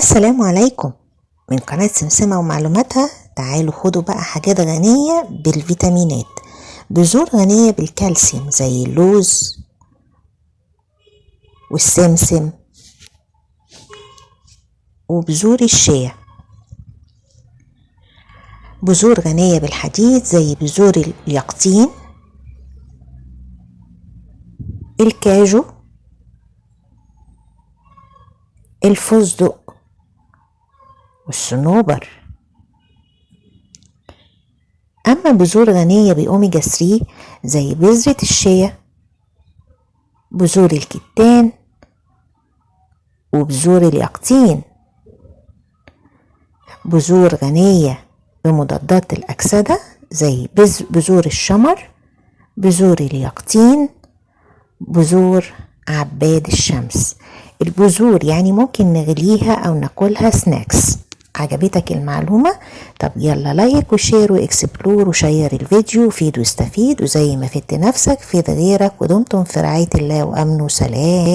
السلام عليكم من قناة سمسمة ومعلوماتها. تعالوا خدوا بقى حاجات غنية بالفيتامينات. بذور غنية بالكالسيوم زي اللوز والسمسم وبذور الشيا. بذور غنية بالحديد زي بذور اليقطين، الكاجو، الفستق والصنوبر. أما بذور غنية بأوميجا 3 زي بذرة الشيا، بذور الكتان وبذور اليقطين. بذور غنية بمضادات الأكسدة زي بذور الشمر، بذور اليقطين، بذور عباد الشمس. البذور يعني ممكن نغليها أو ناكلها سناكس. عجبتك المعلومة؟ طب يلا لايك وشير واكسبلور وشير الفيديو، فيد واستفيد، وزي ما فدت نفسك فيد غيرك. ودمتم في رعاية الله وأمن وسلام.